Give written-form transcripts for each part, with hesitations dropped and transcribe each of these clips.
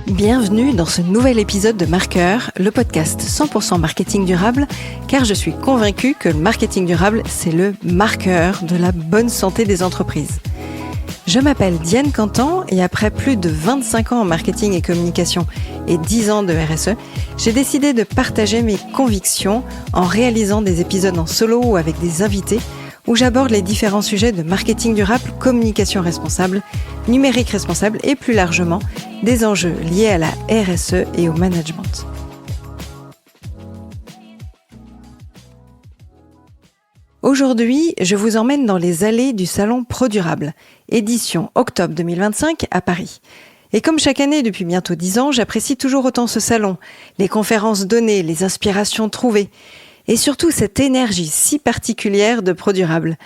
Bienvenue dans ce nouvel épisode de Marqueur, le podcast 100% marketing durable, car je suis convaincue que le marketing durable, c'est le marqueur de la bonne santé des entreprises. Je m'appelle Diane Cantan et après plus de 25 ans en marketing et communication et 10 ans de RSE, j'ai décidé de partager mes convictions en réalisant des épisodes en solo ou avec des invités où j'aborde les différents sujets de marketing durable, communication responsable, numérique responsable et plus largement des enjeux liés à la RSE et au management. Aujourd'hui, je vous emmène dans les allées du salon ProDurable, édition octobre 2025 à Paris. Et comme chaque année depuis bientôt 10 ans, j'apprécie toujours autant ce salon, les conférences données, les inspirations trouvées, et surtout cette énergie si particulière de ProDurable.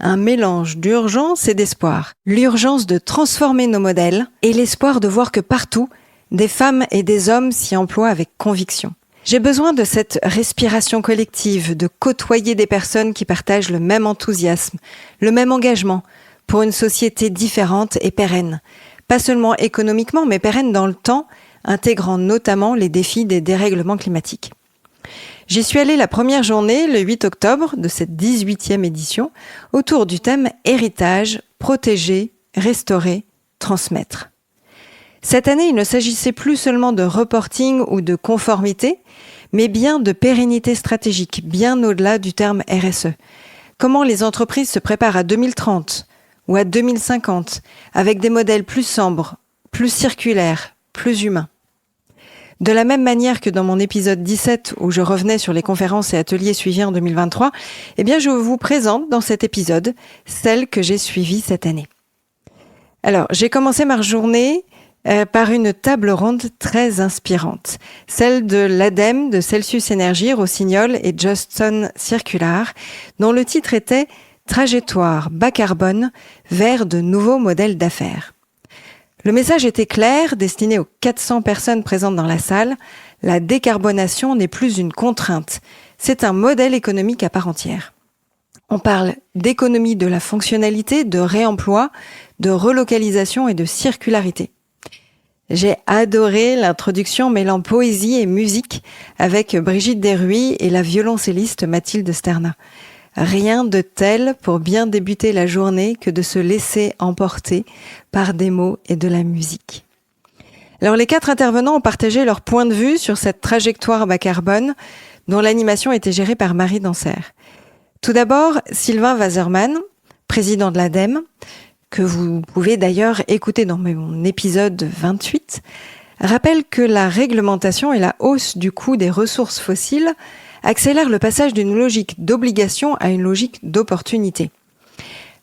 Un mélange d'urgence et d'espoir. L'urgence de transformer nos modèles et l'espoir de voir que partout, des femmes et des hommes s'y emploient avec conviction. J'ai besoin de cette respiration collective, de côtoyer des personnes qui partagent le même enthousiasme, le même engagement pour une société différente et pérenne. Pas seulement économiquement, mais pérenne dans le temps, intégrant notamment les défis des dérèglements climatiques. J'y suis allée la première journée, le 8 octobre, de cette 18e édition, autour du thème « Héritage, protéger, restaurer, transmettre ». Cette année, il ne s'agissait plus seulement de reporting ou de conformité, mais bien de pérennité stratégique, bien au-delà du terme RSE. Comment les entreprises se préparent à 2030 ou à 2050 avec des modèles plus sombres, plus circulaires, plus humains. De la même manière que dans mon épisode 17 où je revenais sur les conférences et ateliers suivis en 2023, je vous présente dans cet épisode celles que j'ai suivies cette année. Alors, j'ai commencé ma journée par une table ronde très inspirante, celle de l'ADEME, de Celsius Energy, Rossignol et Jostun Circular, dont le titre était « Trajectoire bas carbone vers de nouveaux modèles d'affaires ». Le message était clair, destiné aux 400 personnes présentes dans la salle. La décarbonation n'est plus une contrainte, c'est un modèle économique à part entière. On parle d'économie de la fonctionnalité, de réemploi, de relocalisation et de circularité. J'ai adoré l'introduction mêlant poésie et musique avec Brigitte Desruy et la violoncelliste Mathilde Sterna. Rien de tel pour bien débuter la journée que de se laisser emporter par des mots et de la musique. Alors les 4 intervenants ont partagé leur point de vue sur cette trajectoire bas carbone dont l'animation était gérée par Marie Danser. Tout d'abord, Sylvain Wasserman, président de l'ADEME, que vous pouvez d'ailleurs écouter dans mon épisode 28, rappelle que la réglementation et la hausse du coût des ressources fossiles accélère le passage d'une logique d'obligation à une logique d'opportunité.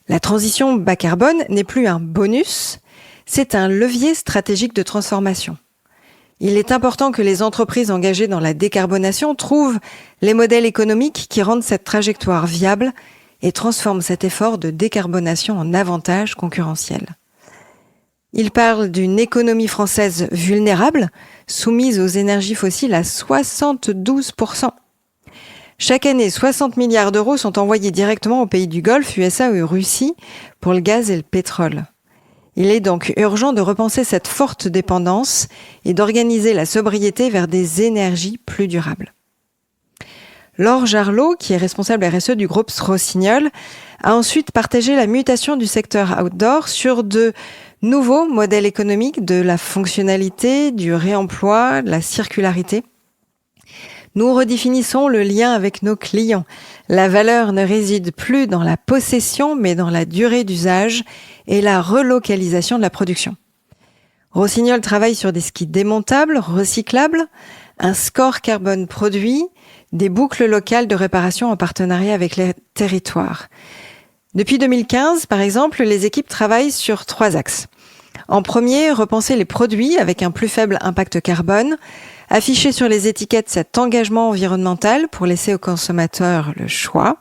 La transition bas carbone n'est plus un bonus, c'est un levier stratégique de transformation. Il est important que les entreprises engagées dans la décarbonation trouvent les modèles économiques qui rendent cette trajectoire viable et transforment cet effort de décarbonation en avantage concurrentiel. Il parle d'une économie française vulnérable, soumise aux énergies fossiles à 72%. Chaque année, 60 milliards d'euros sont envoyés directement aux pays du Golfe, USA ou Russie, pour le gaz et le pétrole. Il est donc urgent de repenser cette forte dépendance et d'organiser la sobriété vers des énergies plus durables. Laure Jarlot, qui est responsable RSE du groupe Rossignol, a ensuite partagé la mutation du secteur outdoor sur de nouveaux modèles économiques de la fonctionnalité, du réemploi, de la circularité. Nous redéfinissons le lien avec nos clients. La valeur ne réside plus dans la possession, mais dans la durée d'usage et la relocalisation de la production. Rossignol travaille sur des skis démontables, recyclables, un score carbone produit, des boucles locales de réparation en partenariat avec les territoires. Depuis 2015, par exemple, les équipes travaillent sur 3 axes. En premier, repenser les produits avec un plus faible impact carbone, afficher sur les étiquettes cet engagement environnemental pour laisser aux consommateurs le choix.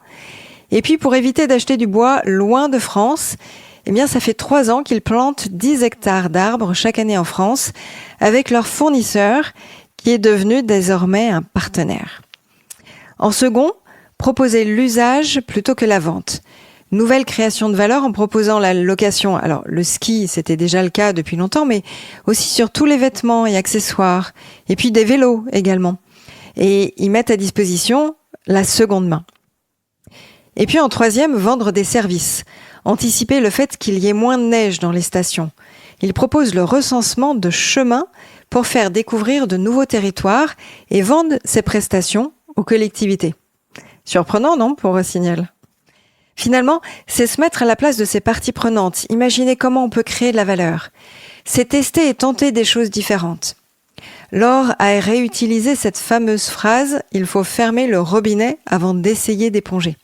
Et puis, pour éviter d'acheter du bois loin de France, ça fait 3 ans qu'ils plantent 10 hectares d'arbres chaque année en France avec leur fournisseur qui est devenu désormais un partenaire. En second, proposer l'usage plutôt que la vente. Nouvelle création de valeur en proposant la location. Alors, le ski, c'était déjà le cas depuis longtemps, mais aussi sur tous les vêtements et accessoires. Et puis des vélos également. Et ils mettent à disposition la seconde main. Et puis en troisième, vendre des services. Anticiper le fait qu'il y ait moins de neige dans les stations. Ils proposent le recensement de chemins pour faire découvrir de nouveaux territoires et vendent ces prestations aux collectivités. Surprenant, non, pour Rossignol ? Finalement, c'est se mettre à la place de ces parties prenantes, imaginer comment on peut créer de la valeur. C'est tester et tenter des choses différentes. Laure a réutilisé cette fameuse phrase « Il faut fermer le robinet avant d'essayer d'éponger ».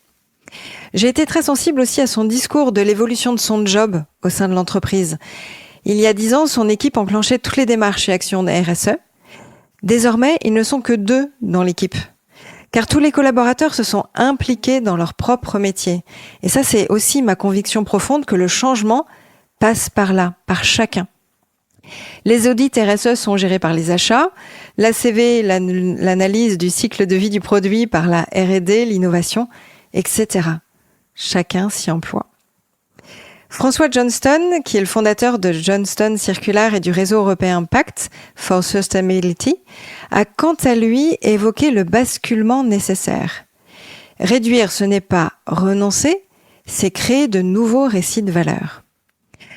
J'ai été très sensible aussi à son discours de l'évolution de son job au sein de l'entreprise. Il y a 10 ans, son équipe enclenchait toutes les démarches et actions de RSE. Désormais, ils ne sont que 2 dans l'équipe. Car tous les collaborateurs se sont impliqués dans leur propre métier. Et ça, c'est aussi ma conviction profonde que le changement passe par là, par chacun. Les audits RSE sont gérés par les achats, l'ACV, l'analyse du cycle de vie du produit par la R&D, l'innovation, etc. Chacun s'y emploie. François Johnston, qui est le fondateur de Johnston Circular et du réseau européen Pact for Sustainability, a quant à lui évoqué le basculement nécessaire. Réduire, ce n'est pas renoncer, c'est créer de nouveaux récits de valeur.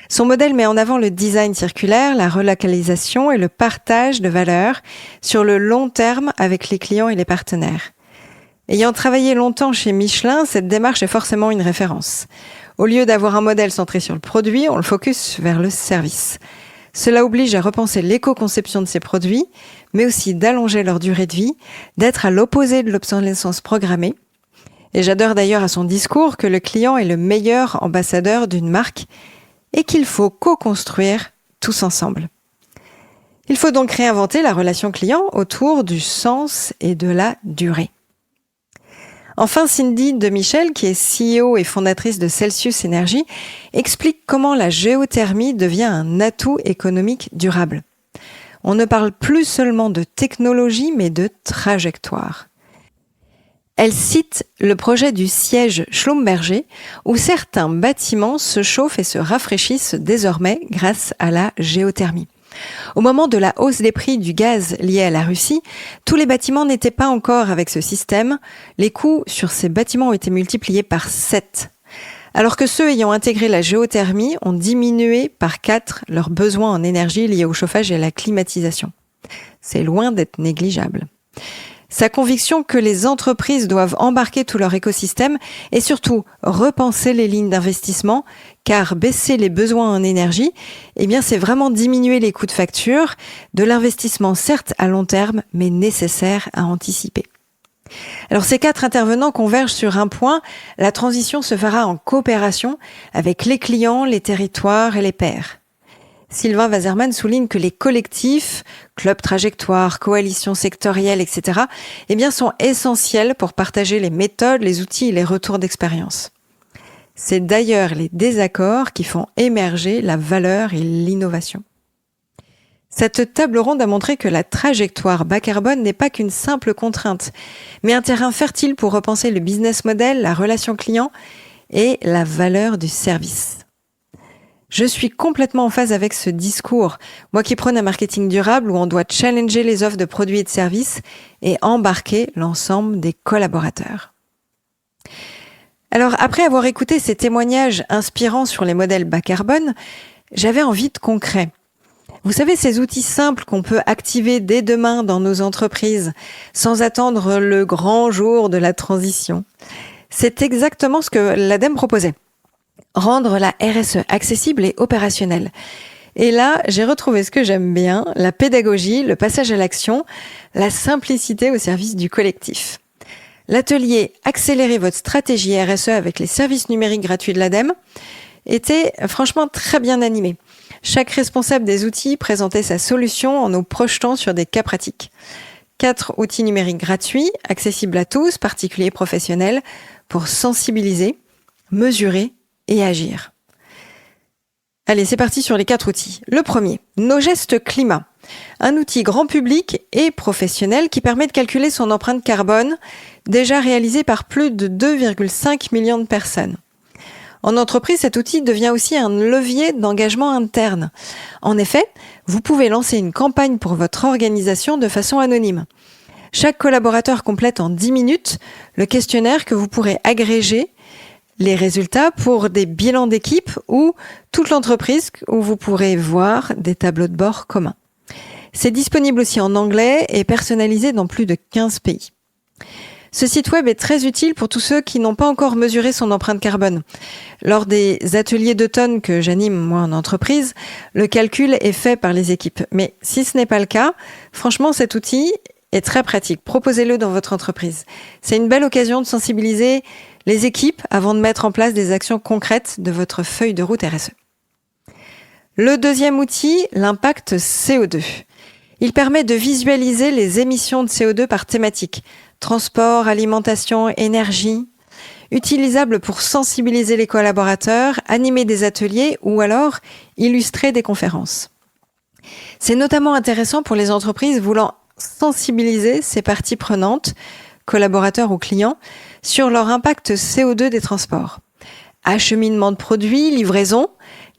Son modèle met en avant le design circulaire, la relocalisation et le partage de valeur sur le long terme avec les clients et les partenaires. Ayant travaillé longtemps chez Michelin, cette démarche est forcément une référence. Au lieu d'avoir un modèle centré sur le produit, on le focus vers le service. Cela oblige à repenser l'éco-conception de ces produits, mais aussi d'allonger leur durée de vie, d'être à l'opposé de l'obsolescence programmée. Et j'adore d'ailleurs à son discours que le client est le meilleur ambassadeur d'une marque et qu'il faut co-construire tous ensemble. Il faut donc réinventer la relation client autour du sens et de la durée. Enfin, Cindy Demichel, qui est CEO et fondatrice de Celsius Energy, explique comment la géothermie devient un atout économique durable. On ne parle plus seulement de technologie, mais de trajectoire. Elle cite le projet du siège Schlumberger, où certains bâtiments se chauffent et se rafraîchissent désormais grâce à la géothermie. Au moment de la hausse des prix du gaz lié à la Russie, tous les bâtiments n'étaient pas encore avec ce système. Les coûts sur ces bâtiments ont été multipliés par 7. Alors que ceux ayant intégré la géothermie ont diminué par 4 leurs besoins en énergie liés au chauffage et à la climatisation. C'est loin d'être négligeable. Sa conviction que les entreprises doivent embarquer tout leur écosystème et surtout repenser les lignes d'investissement, car baisser les besoins en énergie, eh bien, c'est vraiment diminuer les coûts de facture, de l'investissement certes à long terme, mais nécessaire à anticiper. Alors ces 4 intervenants convergent sur un point, la transition se fera en coopération avec les clients, les territoires et les pairs. Sylvain Wasserman souligne que les collectifs, clubs trajectoires, coalitions sectorielles, etc., eh bien, sont essentiels pour partager les méthodes, les outils et les retours d'expérience. C'est d'ailleurs les désaccords qui font émerger la valeur et l'innovation. Cette table ronde a montré que la trajectoire bas carbone n'est pas qu'une simple contrainte, mais un terrain fertile pour repenser le business model, la relation client et la valeur du service. Je suis complètement en phase avec ce discours, moi qui prône un marketing durable où on doit challenger les offres de produits et de services et embarquer l'ensemble des collaborateurs. Alors, après avoir écouté ces témoignages inspirants sur les modèles bas carbone, j'avais envie de concret. Vous savez, ces outils simples qu'on peut activer dès demain dans nos entreprises, sans attendre le grand jour de la transition. C'est exactement ce que l'ADEME proposait. Rendre la RSE accessible et opérationnelle. Et là, j'ai retrouvé ce que j'aime bien, la pédagogie, le passage à l'action, la simplicité au service du collectif. L'atelier « Accélérer votre stratégie RSE avec les services numériques gratuits de l'ADEME » était franchement très bien animé. Chaque responsable des outils présentait sa solution en nous projetant sur des cas pratiques. 4 outils numériques gratuits, accessibles à tous, particuliers et professionnels, pour sensibiliser, mesurer et agir. Allez, c'est parti sur les 4 outils. Le premier, Nos gestes climat. Un outil grand public et professionnel qui permet de calculer son empreinte carbone, déjà réalisée par plus de 2,5 millions de personnes. En entreprise, cet outil devient aussi un levier d'engagement interne. En effet, vous pouvez lancer une campagne pour votre organisation de façon anonyme. Chaque collaborateur complète en 10 minutes le questionnaire que vous pourrez agréger les résultats pour des bilans d'équipe ou toute l'entreprise où vous pourrez voir des tableaux de bord communs. C'est disponible aussi en anglais et personnalisé dans plus de 15 pays. Ce site web est très utile pour tous ceux qui n'ont pas encore mesuré son empreinte carbone. Lors des ateliers d'automne que j'anime moi en entreprise, le calcul est fait par les équipes. Mais si ce n'est pas le cas, franchement cet outil est très pratique. Proposez-le dans votre entreprise. C'est une belle occasion de sensibiliser les équipes avant de mettre en place des actions concrètes de votre feuille de route RSE. Le deuxième outil, l'impact CO2. Il permet de visualiser les émissions de CO2 par thématique. Transport, alimentation, énergie, utilisable pour sensibiliser les collaborateurs, animer des ateliers ou alors illustrer des conférences. C'est notamment intéressant pour les entreprises voulant sensibiliser ces parties prenantes, collaborateurs ou clients, sur leur impact CO2 des transports. Acheminement de produits, livraison,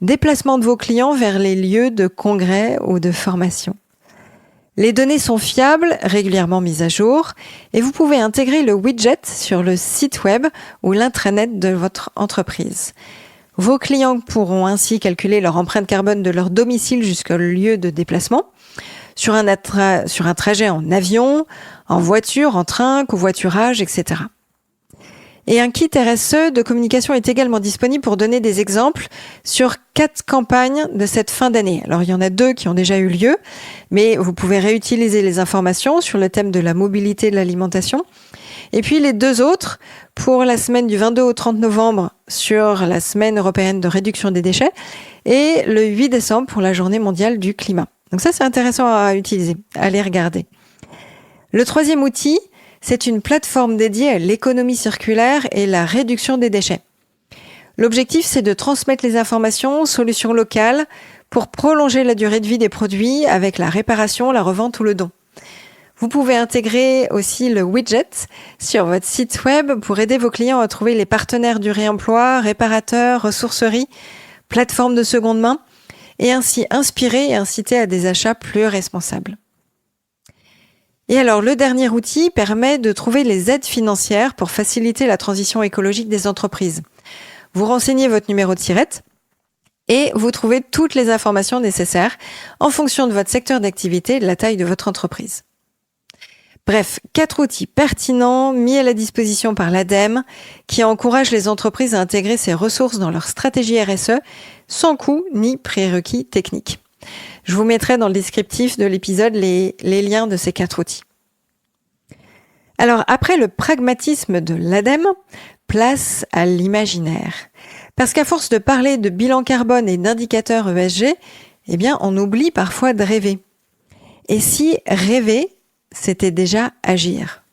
déplacement de vos clients vers les lieux de congrès ou de formation. Les données sont fiables, régulièrement mises à jour, et vous pouvez intégrer le widget sur le site web ou l'intranet de votre entreprise. Vos clients pourront ainsi calculer leur empreinte carbone de leur domicile jusqu'au lieu de déplacement, sur un trajet en avion, en voiture, en train, covoiturage, etc. Et un kit RSE de communication est également disponible pour donner des exemples sur 4 campagnes de cette fin d'année. Alors, il y en a 2 qui ont déjà eu lieu, mais vous pouvez réutiliser les informations sur le thème de la mobilité et de l'alimentation. Et puis, les 2 autres pour la semaine du 22 au 30 novembre sur la semaine européenne de réduction des déchets et le 8 décembre pour la journée mondiale du climat. Donc ça, c'est intéressant à utiliser, à les regarder. Le troisième outil, c'est une plateforme dédiée à l'économie circulaire et la réduction des déchets. L'objectif, c'est de transmettre les informations, solutions locales, pour prolonger la durée de vie des produits avec la réparation, la revente ou le don. Vous pouvez intégrer aussi le widget sur votre site web pour aider vos clients à trouver les partenaires du réemploi, réparateurs, ressourceries, plateformes de seconde main, et ainsi inspirer et inciter à des achats plus responsables. Et alors, le dernier outil permet de trouver les aides financières pour faciliter la transition écologique des entreprises. Vous renseignez votre numéro de SIRET et vous trouvez toutes les informations nécessaires en fonction de votre secteur d'activité et de la taille de votre entreprise. Bref, 4 outils pertinents mis à la disposition par l'ADEME qui encouragent les entreprises à intégrer ces ressources dans leur stratégie RSE sans coût ni prérequis techniques. Je vous mettrai dans le descriptif de l'épisode les liens de ces 4 outils. Alors, après le pragmatisme de l'ADEME, place à l'imaginaire. Parce qu'à force de parler de bilan carbone et d'indicateurs ESG, eh bien, on oublie parfois de rêver. Et si rêver, c'était déjà agir?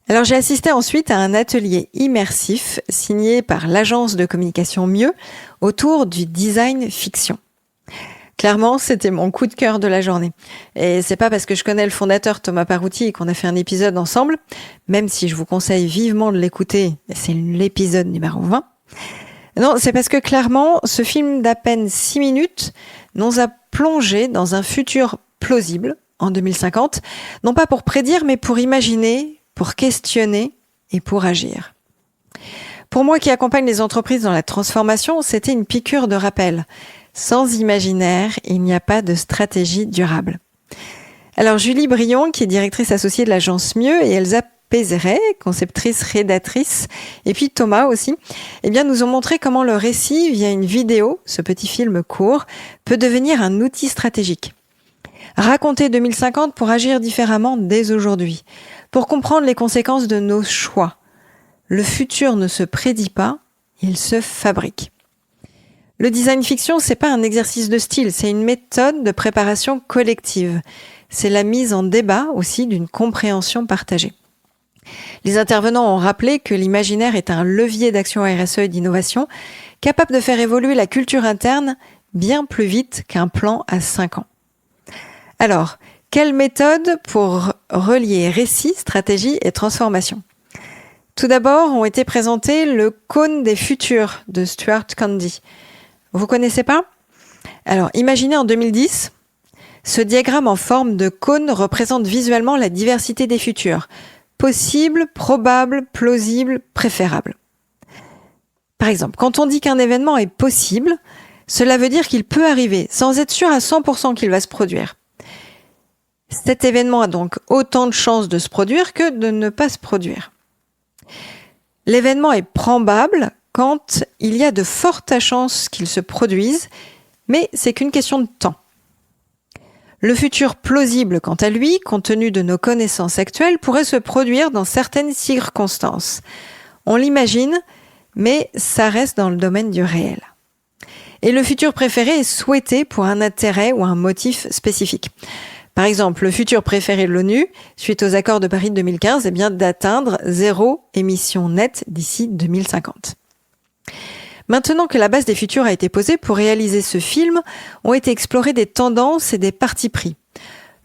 Alors, j'ai assisté ensuite à un atelier immersif signé par l'agence de communication Mieux autour du design fiction. Clairement, c'était mon coup de cœur de la journée. Et c'est pas parce que je connais le fondateur Thomas Parouti et qu'on a fait un épisode ensemble, même si je vous conseille vivement de l'écouter, c'est l'épisode numéro 20. Non, c'est parce que clairement, ce film d'à peine 6 minutes nous a plongé dans un futur plausible, en 2050, non pas pour prédire, mais pour imaginer, pour questionner et pour agir. Pour moi qui accompagne les entreprises dans la transformation, c'était une piqûre de rappel. Sans imaginaire, il n'y a pas de stratégie durable. Alors Julie Brion, qui est directrice associée de l'agence Mieux, et Elsa Pézeret, conceptrice, rédactrice, et puis Thomas aussi, eh bien, nous ont montré comment le récit, via une vidéo, ce petit film court, peut devenir un outil stratégique. Raconter 2050 pour agir différemment dès aujourd'hui, pour comprendre les conséquences de nos choix. Le futur ne se prédit pas, il se fabrique. Le design fiction, c'est pas un exercice de style, c'est une méthode de préparation collective. C'est la mise en débat aussi d'une compréhension partagée. Les intervenants ont rappelé que l'imaginaire est un levier d'action RSE et d'innovation, capable de faire évoluer la culture interne bien plus vite qu'un plan à 5 ans. Alors, quelle méthode pour relier récit, stratégie et transformation ? Tout d'abord ont été présentés le cône des futurs de Stuart Candy. Vous connaissez pas ? Alors, imaginez en 2010, ce diagramme en forme de cône représente visuellement la diversité des futurs. Possible, probable, plausible, préférable. Par exemple, quand on dit qu'un événement est possible, cela veut dire qu'il peut arriver, sans être sûr à 100% qu'il va se produire. Cet événement a donc autant de chances de se produire que de ne pas se produire. L'événement est probable quand il y a de fortes chances qu'il se produise, mais c'est qu'une question de temps. Le futur plausible, quant à lui, compte tenu de nos connaissances actuelles, pourrait se produire dans certaines circonstances. On l'imagine, mais ça reste dans le domaine du réel. Et le futur préféré est souhaité pour un intérêt ou un motif spécifique. Par exemple, le futur préféré de l'ONU, suite aux accords de Paris de 2015, est bien d'atteindre 0 émissions nettes d'ici 2050. Maintenant que la base des futurs a été posée, pour réaliser ce film, ont été explorées des tendances et des partis pris.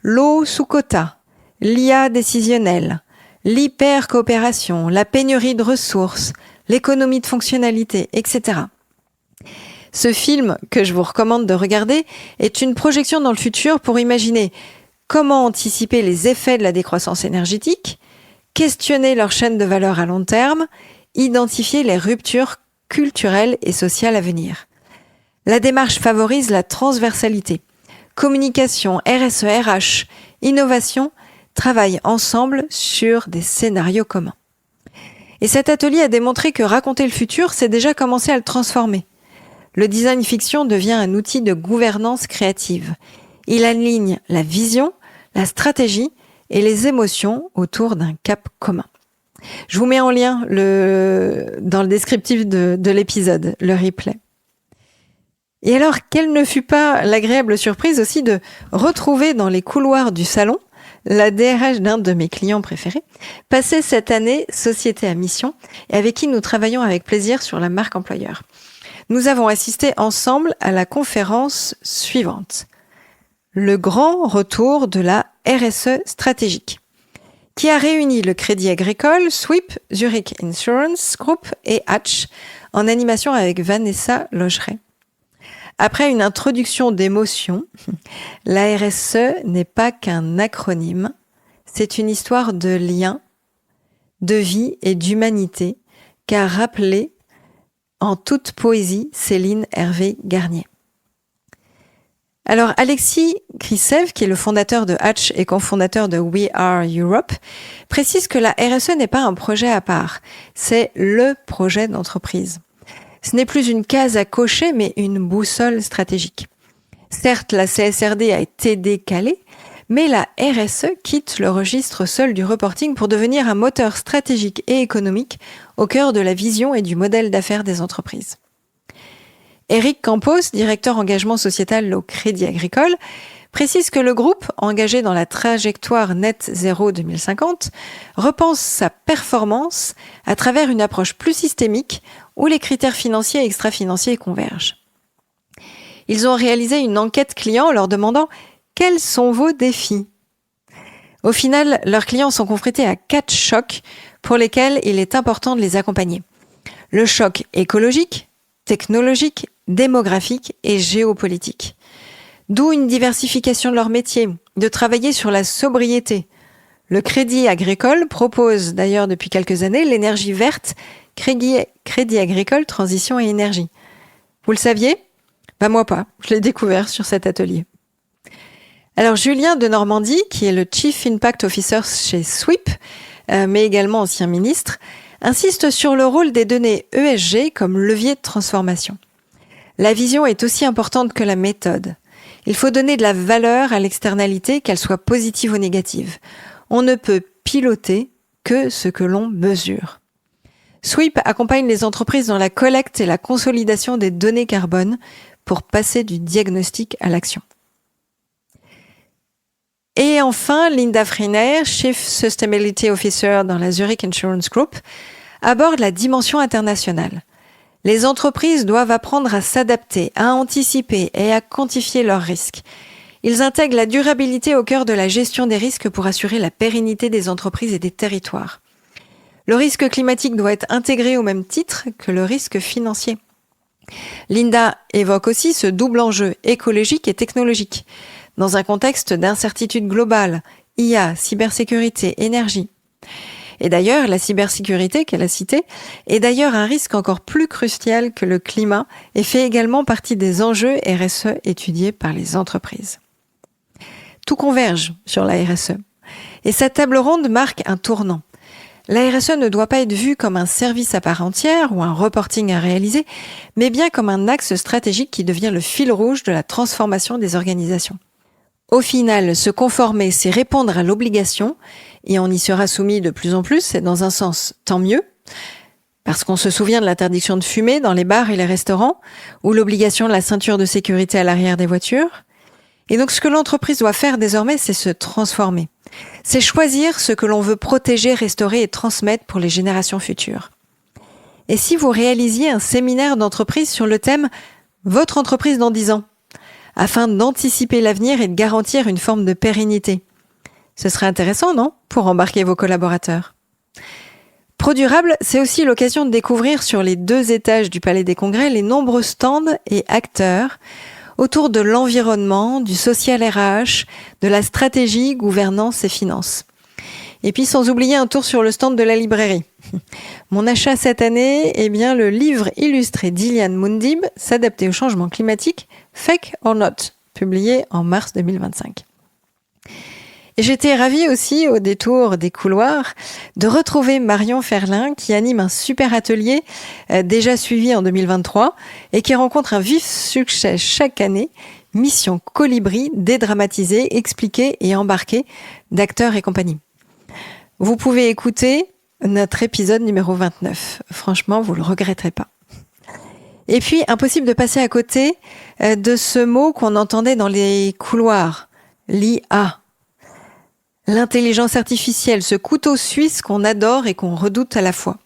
L'eau sous quota, l'IA décisionnelle, l'hyper-coopération, la pénurie de ressources, l'économie de fonctionnalité, etc. Ce film, que je vous recommande de regarder, est une projection dans le futur pour imaginer comment anticiper les effets de la décroissance énergétique, questionner leur chaîne de valeur à long terme, identifier les ruptures culturelles et sociales à venir. La démarche favorise la transversalité. Communication, RSE, RH, innovation travaillent ensemble sur des scénarios communs. Et cet atelier a démontré que raconter le futur, c'est déjà commencer à le transformer. Le design fiction devient un outil de gouvernance créative. Il aligne la vision, la stratégie et les émotions autour d'un cap commun. Je vous mets en lien dans le descriptif de l'épisode, le replay. Et alors, quelle ne fut pas l'agréable surprise aussi de retrouver dans les couloirs du salon la DRH d'un de mes clients préférés, passée cette année société à mission et avec qui nous travaillons avec plaisir sur la marque employeur. Nous avons assisté ensemble à la conférence suivante. Le grand retour de la RSE stratégique, qui a réuni le Crédit Agricole, Sweep, Zurich Insurance Group et Hatch en animation avec Vanessa Logeret. Après une introduction d'émotion, la RSE n'est pas qu'un acronyme, c'est une histoire de lien, de vie et d'humanité qu'a rappelé en toute poésie Céline Hervé Garnier. Alors Alexis Grisev, qui est le fondateur de Hatch et cofondateur de We Are Europe, précise que la RSE n'est pas un projet à part, c'est le projet d'entreprise. Ce n'est plus une case à cocher, mais une boussole stratégique. Certes, la CSRD a été décalée, mais la RSE quitte le registre seul du reporting pour devenir un moteur stratégique et économique au cœur de la vision et du modèle d'affaires des entreprises. Éric Campos, directeur engagement sociétal au Crédit Agricole, précise que le groupe, engagé dans la trajectoire Net Zéro 2050, repense sa performance à travers une approche plus systémique où les critères financiers et extra-financiers convergent. Ils ont réalisé une enquête client en leur demandant « Quels sont vos défis ?» Au final, leurs clients sont confrontés à 4 chocs pour lesquels il est important de les accompagner. Le choc écologique, technologique, démographique et géopolitique. D'où une diversification de leur métier, de travailler sur la sobriété. Le Crédit Agricole propose d'ailleurs depuis quelques années l'énergie verte, Crédit Agricole Transition et Énergie. Vous le saviez ? Moi pas, je l'ai découvert sur cet atelier. Alors Julien de Normandie, qui est le Chief Impact Officer chez Sweep, mais également ancien ministre, insiste sur le rôle des données ESG comme levier de transformation. La vision est aussi importante que la méthode. Il faut donner de la valeur à l'externalité, qu'elle soit positive ou négative. On ne peut piloter que ce que l'on mesure. Sweep accompagne les entreprises dans la collecte et la consolidation des données carbone pour passer du diagnostic à l'action. Et enfin, Linda Friner, Chief Sustainability Officer dans la Zurich Insurance Group, aborde la dimension internationale. Les entreprises doivent apprendre à s'adapter, à anticiper et à quantifier leurs risques. Ils intègrent la durabilité au cœur de la gestion des risques pour assurer la pérennité des entreprises et des territoires. Le risque climatique doit être intégré au même titre que le risque financier. Linda évoque aussi ce double enjeu écologique et technologique, dans un contexte d'incertitude globale, IA, cybersécurité, énergie. Et d'ailleurs, la cybersécurité qu'elle a citée est d'ailleurs un risque encore plus crucial que le climat et fait également partie des enjeux RSE étudiés par les entreprises. Tout converge sur la RSE. Et cette table ronde marque un tournant. La RSE ne doit pas être vue comme un service à part entière ou un reporting à réaliser, mais bien comme un axe stratégique qui devient le fil rouge de la transformation des organisations. Au final, se conformer, c'est répondre à l'obligation, et on y sera soumis de plus en plus, et dans un sens, tant mieux, parce qu'on se souvient de l'interdiction de fumer dans les bars et les restaurants, ou l'obligation de la ceinture de sécurité à l'arrière des voitures. Et donc ce que l'entreprise doit faire désormais, c'est se transformer. C'est choisir ce que l'on veut protéger, restaurer et transmettre pour les générations futures. Et si vous réalisiez un séminaire d'entreprise sur le thème « Votre entreprise dans 10 ans », afin d'anticiper l'avenir et de garantir une forme de pérennité. Ce serait intéressant, non ? Pour embarquer vos collaborateurs. ProDurable, c'est aussi l'occasion de découvrir sur les 2 étages du Palais des Congrès les nombreux stands et acteurs autour de l'environnement, du social RH, de la stratégie, gouvernance et finances. Et puis sans oublier un tour sur le stand de la librairie. Mon achat cette année, le livre illustré d'Iliane Moundib, S'adapter au changement climatique, Fake or Not, publié en mars 2025. Et j'étais ravie aussi, au détour des couloirs, de retrouver Marion Ferlin qui anime un super atelier déjà suivi en 2023 et qui rencontre un vif succès chaque année, Mission Colibri, dédramatisée, expliquée et embarquée d'acteurs et compagnie. Vous pouvez écouter notre épisode numéro 29. Franchement, vous le regretterez pas. Et puis, impossible de passer à côté de ce mot qu'on entendait dans les couloirs, l'IA. L'intelligence artificielle, ce couteau suisse qu'on adore et qu'on redoute à la fois.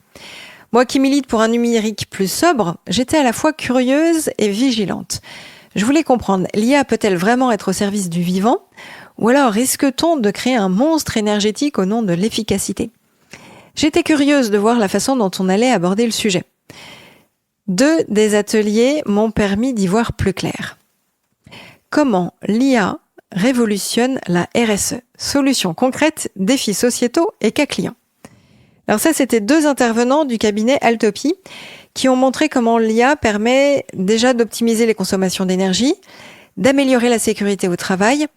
Moi qui milite pour un numérique plus sobre, j'étais à la fois curieuse et vigilante. Je voulais comprendre, l'IA peut-elle vraiment être au service du vivant ? Ou alors risque-t-on de créer un monstre énergétique au nom de l'efficacité ? J'étais curieuse de voir la façon dont on allait aborder le sujet. 2 des ateliers m'ont permis d'y voir plus clair. Comment l'IA révolutionne la RSE ? Solutions concrètes, défis sociétaux et cas clients. Alors ça, c'était 2 intervenants du cabinet Altopy qui ont montré comment l'IA permet déjà d'optimiser les consommations d'énergie, d'améliorer la sécurité au travail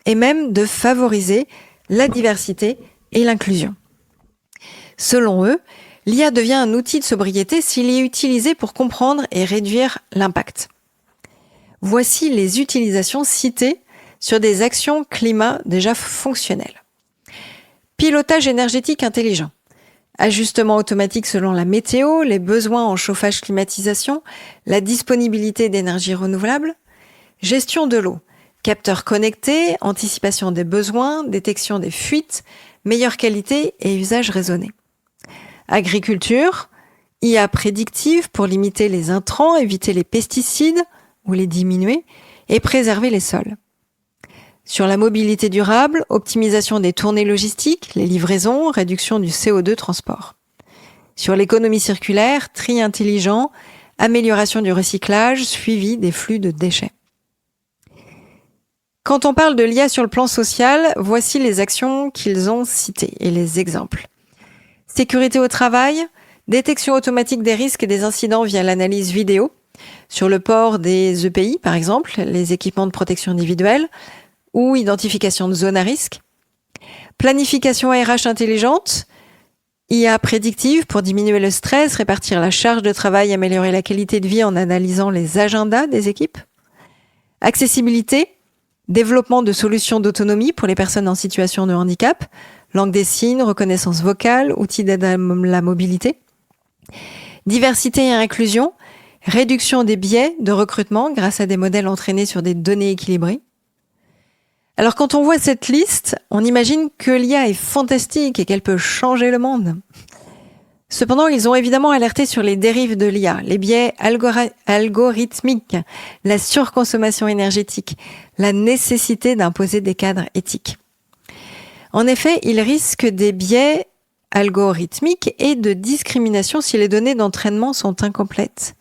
et même de favoriser la diversité et l'inclusion. Selon eux, l'IA devient un outil de sobriété s'il est utilisé pour comprendre et réduire l'impact. Voici les utilisations citées sur des actions climat déjà fonctionnelles. Pilotage énergétique intelligent. Ajustement automatique selon la météo, les besoins en chauffage climatisation, la disponibilité d'énergie renouvelable. Gestion de l'eau. Capteurs connectés, anticipation des besoins, détection des fuites, meilleure qualité et usage raisonné. Agriculture, IA prédictive pour limiter les intrants, éviter les pesticides ou les diminuer et préserver les sols. Sur la mobilité durable, optimisation des tournées logistiques, les livraisons, réduction du CO2 transport. Sur l'économie circulaire, tri intelligent, amélioration du recyclage, suivi des flux de déchets. Quand on parle de l'IA sur le plan social, voici les actions qu'ils ont citées et les exemples. Sécurité au travail, détection automatique des risques et des incidents via l'analyse vidéo. Sur le port des EPI, par exemple, les équipements de protection individuelle, ou identification de zones à risque. Planification RH intelligente, IA prédictive pour diminuer le stress, répartir la charge de travail, améliorer la qualité de vie en analysant les agendas des équipes. Accessibilité, développement de solutions d'autonomie pour les personnes en situation de handicap, langue des signes, reconnaissance vocale, outils d'aide à la mobilité. Diversité et inclusion, réduction des biais de recrutement grâce à des modèles entraînés sur des données équilibrées. Alors quand on voit cette liste, on imagine que l'IA est fantastique et qu'elle peut changer le monde. Cependant, ils ont évidemment alerté sur les dérives de l'IA, les biais algorithmiques, la surconsommation énergétique, la nécessité d'imposer des cadres éthiques. En effet, il risque des biais algorithmique et de discrimination si les données d'entraînement sont incomplètes.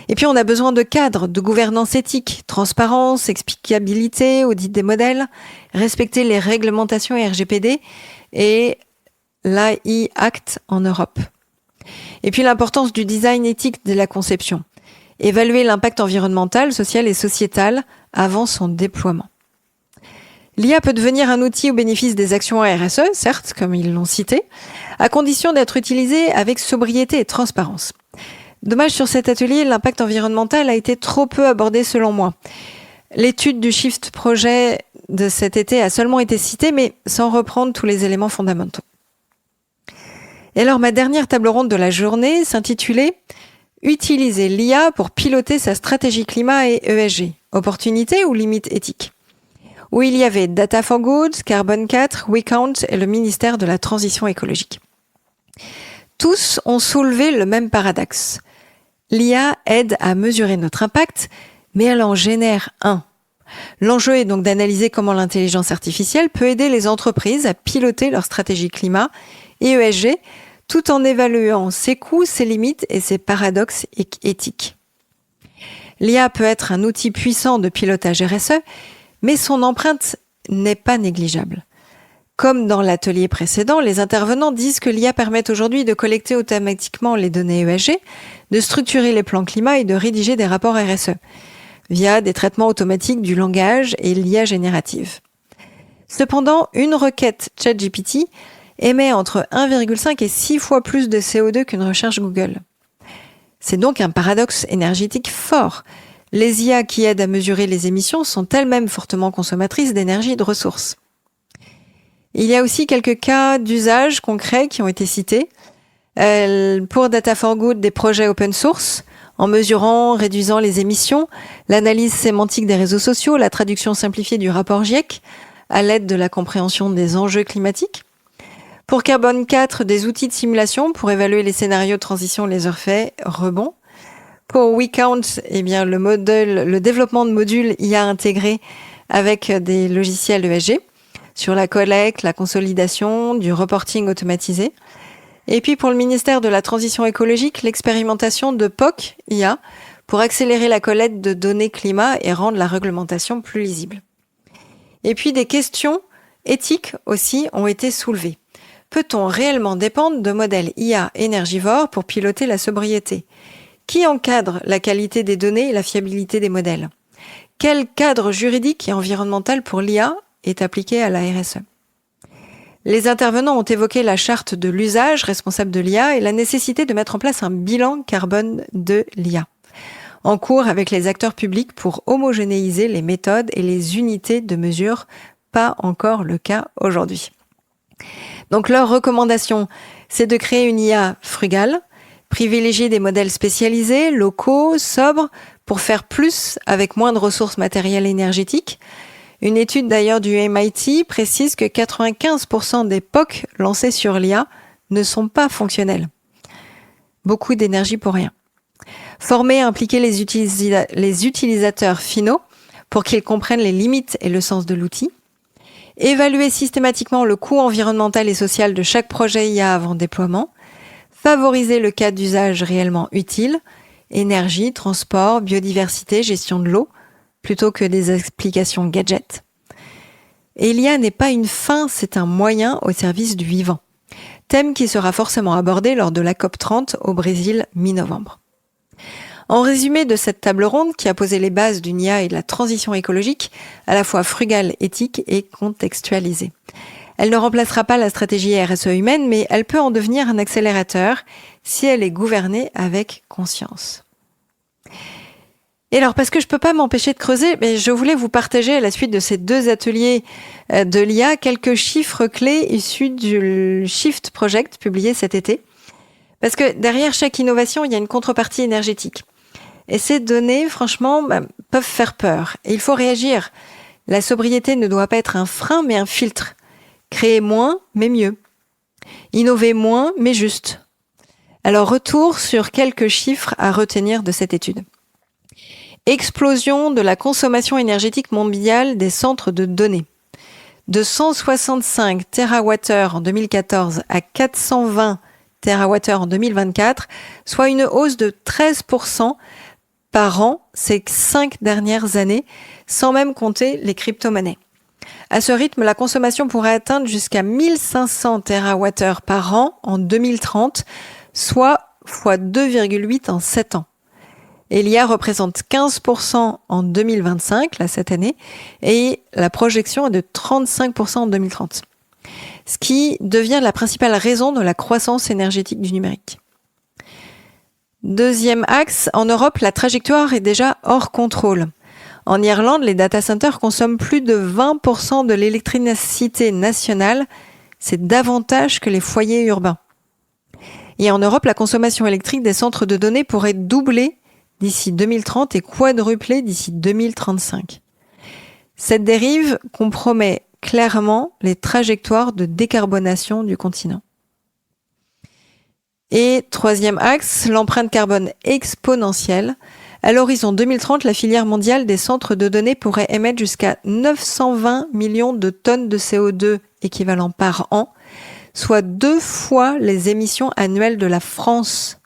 Et puis on a besoin de cadres, de gouvernance éthique, transparence, explicabilité, audit des modèles, respecter les réglementations RGPD et l'AI Act en Europe. Et puis l'importance du design éthique de la conception. Évaluer l'impact environnemental, social et sociétal avant son déploiement. L'IA peut devenir un outil au bénéfice des actions RSE, certes, comme ils l'ont cité, à condition d'être utilisé avec sobriété et transparence. Dommage sur cet atelier, l'impact environnemental a été trop peu abordé selon moi. L'étude du Shift Projet de cet été a seulement été citée, mais sans reprendre tous les éléments fondamentaux. Et alors, ma dernière table ronde de la journée s'intitulait « Utiliser l'IA pour piloter sa stratégie climat et ESG, opportunités ou limites éthiques ?» où il y avait Data for Good, Carbone 4, WeCount et le ministère de la Transition écologique. Tous ont soulevé le même paradoxe. L'IA aide à mesurer notre impact, mais elle en génère un. L'enjeu est donc d'analyser comment l'intelligence artificielle peut aider les entreprises à piloter leur stratégie climat et ESG, tout en évaluant ses coûts, ses limites et ses paradoxes éthiques. L'IA peut être un outil puissant de pilotage RSE, mais son empreinte n'est pas négligeable. Comme dans l'atelier précédent, les intervenants disent que l'IA permet aujourd'hui de collecter automatiquement les données ESG, de structurer les plans climat et de rédiger des rapports RSE, via des traitements automatiques du langage et l'IA générative. Cependant, une requête ChatGPT émet entre 1,5 et 6 fois plus de CO2 qu'une recherche Google. C'est donc un paradoxe énergétique fort. Les IA qui aident à mesurer les émissions sont elles-mêmes fortement consommatrices d'énergie et de ressources. Il y a aussi quelques cas d'usage concrets qui ont été cités. Pour Data for Good, des projets open source, en mesurant, réduisant les émissions, l'analyse sémantique des réseaux sociaux, la traduction simplifiée du rapport GIEC, à l'aide de la compréhension des enjeux climatiques. Pour Carbone 4, des outils de simulation pour évaluer les scénarios de transition, les effets rebonds. Pour WeCount, le développement de modules IA intégrés avec des logiciels ESG sur la collecte, la consolidation, du reporting automatisé. Et puis pour le ministère de la Transition écologique, l'expérimentation de POC IA pour accélérer la collecte de données climat et rendre la réglementation plus lisible. Et puis des questions éthiques aussi ont été soulevées. Peut-on réellement dépendre de modèles IA énergivores pour piloter la sobriété ? Qui encadre la qualité des données et la fiabilité des modèles ? Quel cadre juridique et environnemental pour l'IA est appliqué à la RSE ? Les intervenants ont évoqué la charte de l'usage responsable de l'IA et la nécessité de mettre en place un bilan carbone de l'IA, en cours avec les acteurs publics pour homogénéiser les méthodes et les unités de mesure, pas encore le cas aujourd'hui. Donc leur recommandation, c'est de créer une IA frugale, privilégier des modèles spécialisés, locaux, sobres, pour faire plus avec moins de ressources matérielles et énergétiques. Une étude d'ailleurs du MIT précise que 95% des POC lancés sur l'IA ne sont pas fonctionnels. Beaucoup d'énergie pour rien. Former et impliquer les utilisateurs finaux pour qu'ils comprennent les limites et le sens de l'outil. Évaluer systématiquement le coût environnemental et social de chaque projet IA avant déploiement. Favoriser le cas d'usage réellement utile, énergie, transport, biodiversité, gestion de l'eau, plutôt que des applications gadgets. Et l'IA n'est pas une fin, c'est un moyen au service du vivant. Thème qui sera forcément abordé lors de la COP30 au Brésil mi-novembre. En résumé de cette table ronde qui a posé les bases d'une IA et de la transition écologique, à la fois frugale, éthique et contextualisée. Elle ne remplacera pas la stratégie RSE humaine, mais elle peut en devenir un accélérateur si elle est gouvernée avec conscience. Et alors, parce que je peux pas m'empêcher de creuser, mais je voulais vous partager à la suite de ces 2 ateliers de l'IA quelques chiffres clés issus du Shift Project publié cet été. Parce que derrière chaque innovation, il y a une contrepartie énergétique. Et ces données, franchement, peuvent faire peur. Et il faut réagir. La sobriété ne doit pas être un frein, mais un filtre. Créer moins, mais mieux. Innover moins, mais juste. Alors, retour sur quelques chiffres à retenir de cette étude. Explosion de la consommation énergétique mondiale des centres de données. de 165 TWh en 2014 à 420 TWh en 2024, soit une hausse de 13% par an ces 5 dernières années, sans même compter les crypto-monnaies. À ce rythme, la consommation pourrait atteindre jusqu'à 1500 TWh par an en 2030, soit x 2,8 en 7 ans. Et l'IA représente 15% en 2025, là cette année, et la projection est de 35% en 2030. Ce qui devient la principale raison de la croissance énergétique du numérique. Deuxième axe, en Europe, la trajectoire est déjà hors contrôle. En Irlande, les data centers consomment plus de 20% de l'électricité nationale. C'est davantage que les foyers urbains. Et en Europe, la consommation électrique des centres de données pourrait doubler d'ici 2030 et quadrupler d'ici 2035. Cette dérive compromet clairement les trajectoires de décarbonation du continent. Et troisième axe, l'empreinte carbone exponentielle. À l'horizon 2030, la filière mondiale des centres de données pourrait émettre jusqu'à 920 millions de tonnes de CO2 équivalent par an, soit 2 fois les émissions annuelles de la France.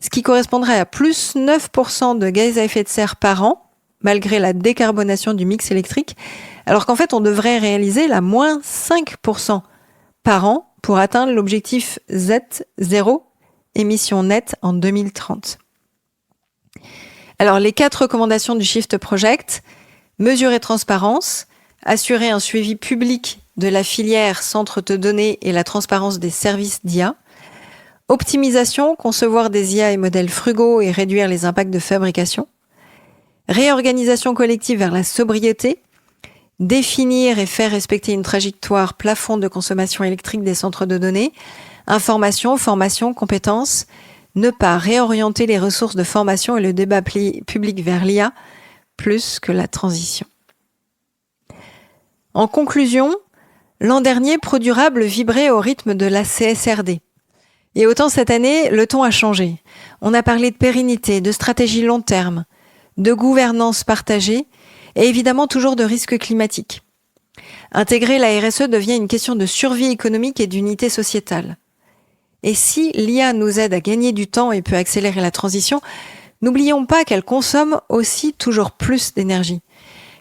Ce qui correspondrait à plus 9% de gaz à effet de serre par an, malgré la décarbonation du mix électrique, alors qu'en fait on devrait réaliser la moins 5% par an pour atteindre l'objectif Z0, émissions nettes en 2030. Alors les 4 recommandations du Shift Project: mesurer transparence, assurer un suivi public de la filière centre de données et la transparence des services d'IA, optimisation, concevoir des IA et modèles frugaux et réduire les impacts de fabrication, réorganisation collective vers la sobriété, définir et faire respecter une trajectoire plafond de consommation électrique des centres de données, information, formation, compétences, ne pas réorienter les ressources de formation et le débat public vers l'IA plus que la transition. En conclusion, l'an dernier, ProDurable vibrait au rythme de la CSRD. Et autant cette année, le ton a changé. On a parlé de pérennité, de stratégie long terme, de gouvernance partagée et évidemment toujours de risques climatiques. Intégrer la RSE devient une question de survie économique et d'unité sociétale. Et si l'IA nous aide à gagner du temps et peut accélérer la transition, n'oublions pas qu'elle consomme aussi toujours plus d'énergie.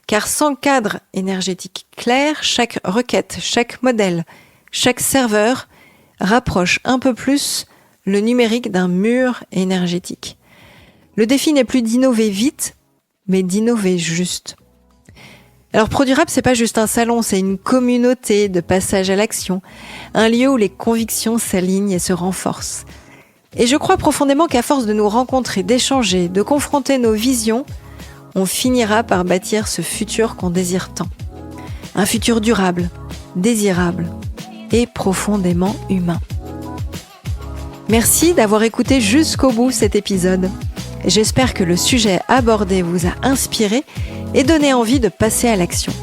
Car sans cadre énergétique clair, chaque requête, chaque modèle, chaque serveur rapproche un peu plus le numérique d'un mur énergétique. Le défi n'est plus d'innover vite, mais d'innover juste. Alors ProDurable, c'est pas juste un salon, c'est une communauté de passage à l'action, un lieu où les convictions s'alignent et se renforcent. Et je crois profondément qu'à force de nous rencontrer, d'échanger, de confronter nos visions, on finira par bâtir ce futur qu'on désire tant. Un futur durable, désirable et profondément humain. Merci d'avoir écouté jusqu'au bout cet épisode. J'espère que le sujet abordé vous a inspiré et donné envie de passer à l'action.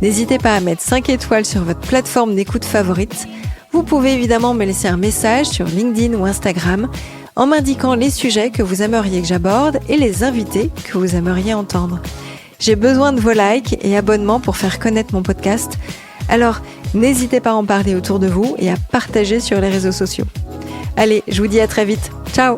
N'hésitez pas à mettre 5 étoiles sur votre plateforme d'écoute favorite. Vous pouvez évidemment me laisser un message sur LinkedIn ou Instagram en m'indiquant les sujets que vous aimeriez que j'aborde et les invités que vous aimeriez entendre. J'ai besoin de vos likes et abonnements pour faire connaître mon podcast. Alors, n'hésitez pas à en parler autour de vous et à partager sur les réseaux sociaux. Allez, je vous dis à très vite. Ciao!